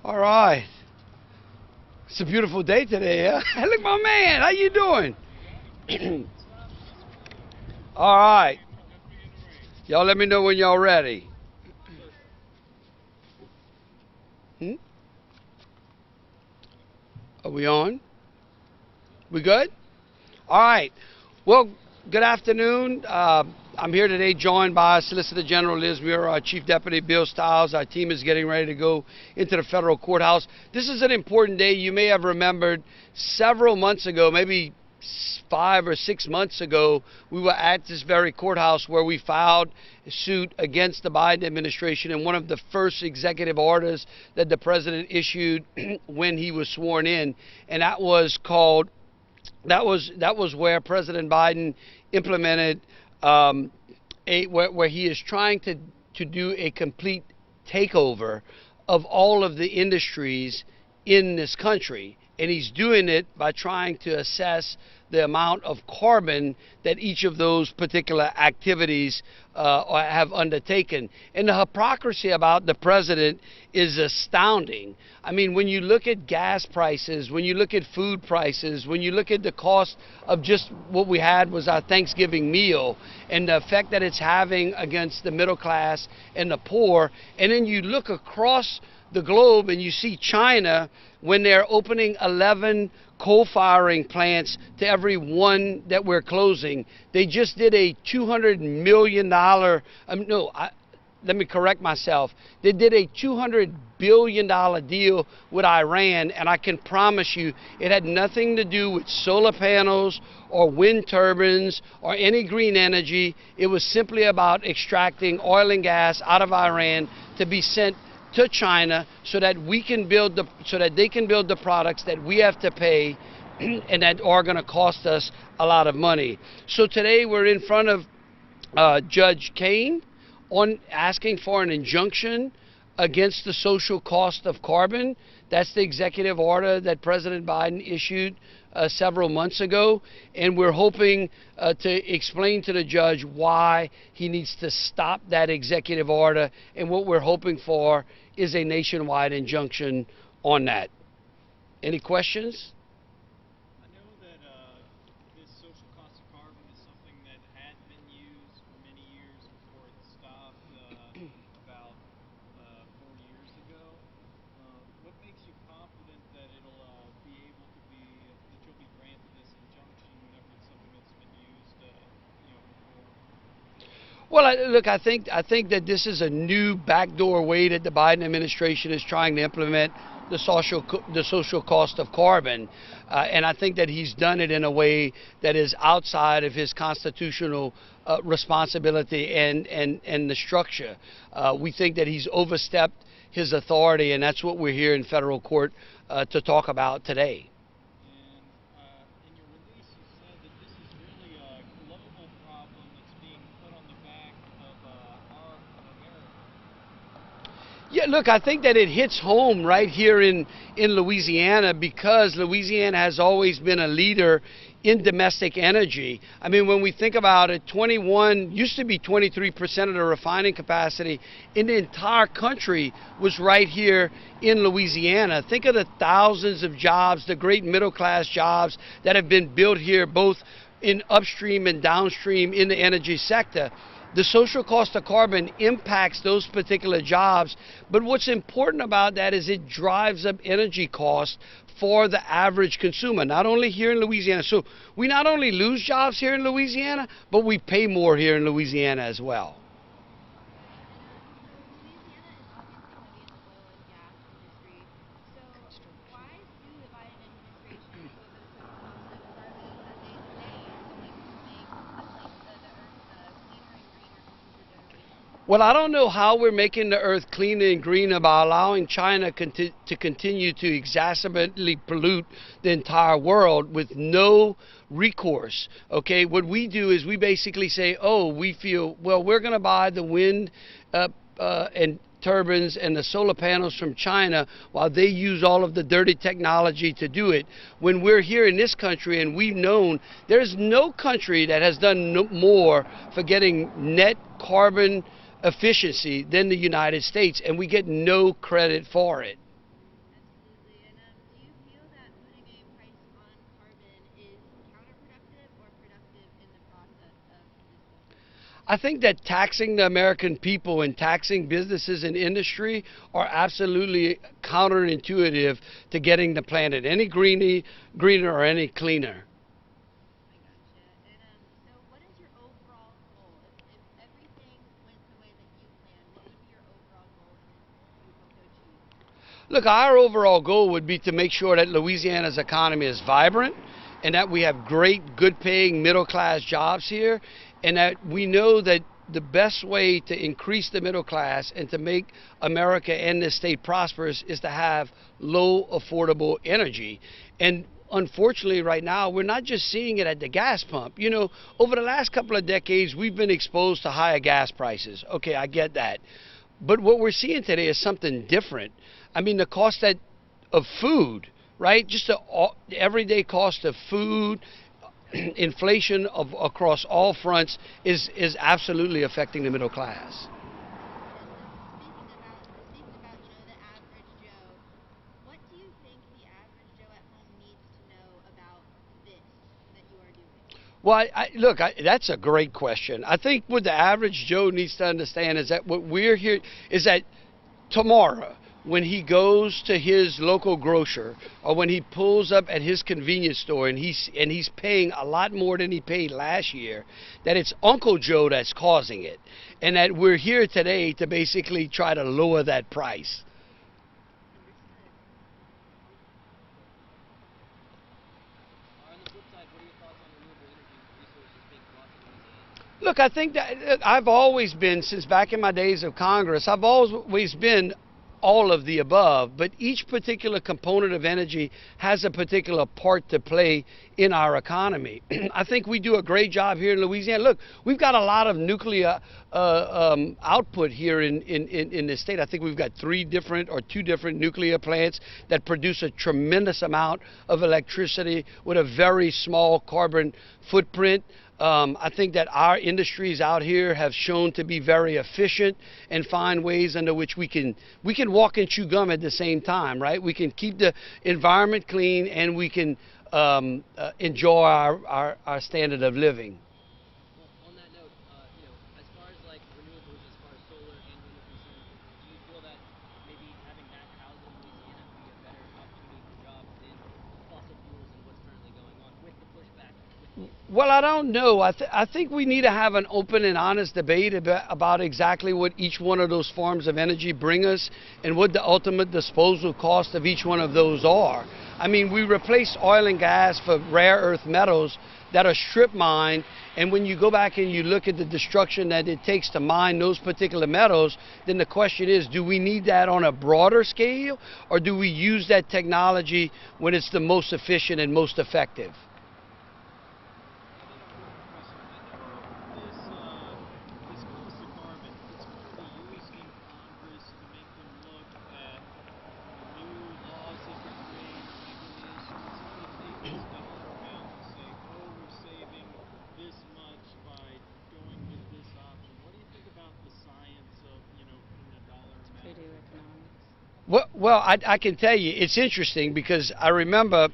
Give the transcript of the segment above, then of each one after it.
All right. It's a beautiful day today, huh? Hey, look, my man. How you doing? All right. Y'all let me know when y'all ready. Hmm? Are we on? We good? All right. Well, good afternoon. I'm here today joined by Solicitor General Liz Muir, our Chief Deputy Bill Stiles. Our team is getting ready to go into the federal courthouse. This is an important day. You may have remembered several months ago, maybe 5 or 6 months ago, we were at this very courthouse where we filed a suit against the Biden administration, and one of the first executive orders that the president issued when he was sworn in, and that was where President Biden implemented where he is trying to do a complete takeover of all of the industries in this country. And he's doing it by trying to assess the amount of carbon that each of those particular activities have undertaken. And the hypocrisy about the president is astounding. I mean, when you look at gas prices, when you look at food prices, when you look at the cost of just what we had was our Thanksgiving meal and the effect that it's having against the middle class and the poor, and then you look across the globe and you see China, when they're opening 11 coal-firing plants to every one that we're closing. They just did a $200 million, let me correct myself. They did a $200 billion deal with Iran, and I can promise you it had nothing to do with solar panels or wind turbines or any green energy. It was simply about extracting oil and gas out of Iran to be sent to China so that they can build the products that we have to pay and that are going to cost us a lot of money. So today we're in front of Judge Kane on asking for an injunction against the social cost of carbon. That's the executive order that President Biden issued several months ago, and we're hoping to explain to the judge why he needs to stop that executive order, and what we're hoping for is a nationwide injunction on that. Any questions? I know that this social cost of carbon is something that had been used for many years before it stopped about 4 years ago. What makes you confident that you'll be granted this injunction whenever it's something that's been used, before? Well, look, I think that this is a new backdoor way that the Biden administration is trying to implement the social cost of carbon, and I think that he's done it in a way that is outside of his constitutional responsibility and the structure. We think that he's overstepped his authority, and that's what we're here in federal court to talk about today. And in your release, you said that this is really a global problem that's being put on the back of America. Yeah, look, I think that it hits home right here in Louisiana, because Louisiana has always been a leader in domestic energy. I mean, when we think about it, 21 used to be 23% of the refining capacity in the entire country was right here in Louisiana. Think of the thousands of jobs, the great middle class jobs that have been built here, both in upstream and downstream in the energy sector. The social cost of carbon impacts those particular jobs, but what's important about that is it drives up energy costs for the average consumer, not only here in Louisiana. So we not only lose jobs here in Louisiana, but we pay more here in Louisiana as well. Well, I don't know how we're making the earth cleaner and greener by allowing China to continue to exacerbately pollute the entire world with no recourse. Okay, what we do is we basically say, oh, we feel, well, we're going to buy the wind and turbines and the solar panels from China while they use all of the dirty technology to do it. When we're here in this country and we've known there's no country that has done more for getting net carbon efficiency than the United States, and we get no credit for it. I think that taxing the American people and taxing businesses and industry are absolutely counterintuitive to getting the planet any greener or any cleaner. I gotcha. And so what is your overall goal? If everything went the way that you planned, what would be your overall goal and you hope to achieve? Look, our overall goal would be to make sure that Louisiana's economy is vibrant and that we have great, good paying middle class jobs here, and that we know that the best way to increase the middle class and to make America and this state prosperous is to have low, affordable energy. And unfortunately, right now, we're not just seeing it at the gas pump. You know, over the last couple of decades, we've been exposed to higher gas prices. Okay, I get that. But what we're seeing today is something different. I mean, the cost of food, right? Just the everyday cost of food, inflation of across all fronts is absolutely affecting the middle class. Speaking about the average Joe, what do you think the average Joe at home needs to know about this that you are doing? Well, look, that's a great question. I think what the average Joe needs to understand is that what we're here is that tomorrow, when he goes to his local grocer or when he pulls up at his convenience store and he's paying a lot more than he paid last year, that it's Uncle Joe that's causing it, and that we're here today to basically try to lower that price. On the flip side, what are your thoughts on renewable energy resources being brought to Louisiana? Look, I think that I've always been, since back in my days of Congress, I've always been all of the above, but each particular component of energy has a particular part to play in our economy. I think we do a great job here in Louisiana. Look, we've got a lot of nuclear output here in this state. I think we've got two different nuclear plants that produce a tremendous amount of electricity with a very small carbon footprint. I think that our industries out here have shown to be very efficient and find ways under which we can walk and chew gum at the same time, right? We can keep the environment clean and we can enjoy our standard of living. Well, on that note, as far as like renewables, as far as solar and wind are concerned, do you feel that maybe having that housed in Louisiana would be a better opportunity for jobs than fossil fuels and what's currently going on with the pushback with the Well, I don't know. I think we need to have an open and honest debate about exactly what each one of those forms of energy bring us and what the ultimate disposal cost of each one of those are. I mean, we replace oil and gas for rare earth metals that are strip mined, and when you go back and you look at the destruction that it takes to mine those particular metals, then the question is, do we need that on a broader scale, or do we use that technology when it's the most efficient and most effective? This this cost of carbon, it's currently used in Congress to make them look at new laws they could create or regulations. If they take this dollar amount and say, oh, we're saving this much by going with this option. What do you think about the science of, putting a dollar amount? Purdue Economics. Well, I can tell you it's interesting because I remember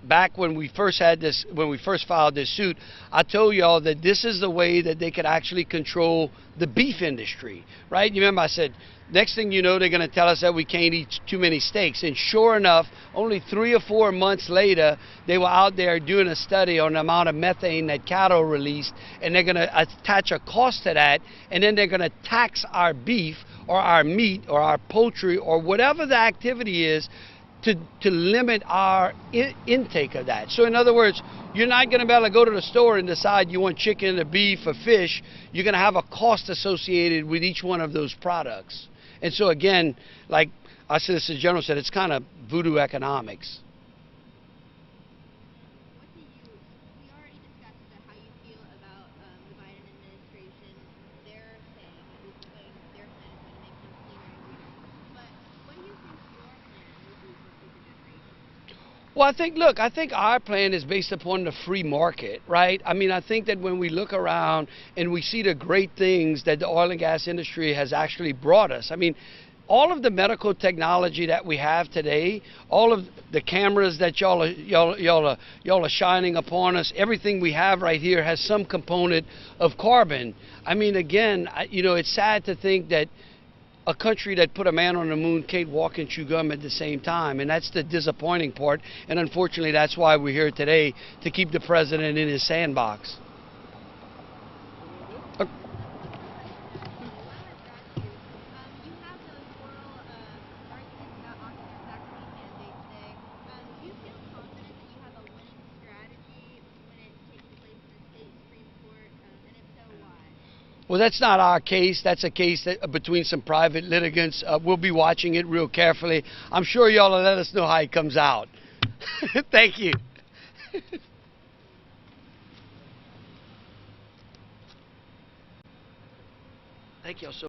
back when when we first filed this suit, I told y'all that this is the way that they could actually control the beef industry, right? You remember I said, next thing you know, they're going to tell us that we can't eat too many steaks. And sure enough, only 3 or 4 months later, they were out there doing a study on the amount of methane that cattle released, and they're going to attach a cost to that, and then they're going to tax our beef or our meat or our poultry or whatever the activity is to limit our intake of that. So in other words, you're not going to be able to go to the store and decide you want chicken or beef or fish. You're going to have a cost associated with each one of those products. And so again, like our Solicitor General said, it's kind of voodoo economics. What do you, we already discussed how you feel about the Biden administration. They're saying that their plan is going to make things cleaner and greener. But what do you think your plan will do for future generations? Well, I think our plan is based upon the free market, right? I mean, I think that when we look around and we see the great things that the oil and gas industry has actually brought us, I mean, all of the medical technology that we have today, all of the cameras that y'all are shining upon us, everything we have right here has some component of carbon. I mean, again, it's sad to think that a country that put a man on the moon can't walk and chew gum at the same time, and that's the disappointing part. And unfortunately, that's why we're here today, to keep the president in his sandbox. Uh, You have those oral arguments about Oxford vaccine mandate today. Do you feel confident that you have a winning strategy when it takes place in the state Supreme Court? And if so, why? Well, that's not our case. That's a case between some private litigants. We'll be watching it real carefully. I'm sure y'all will let us know how it comes out. Thank you. Thank y'all so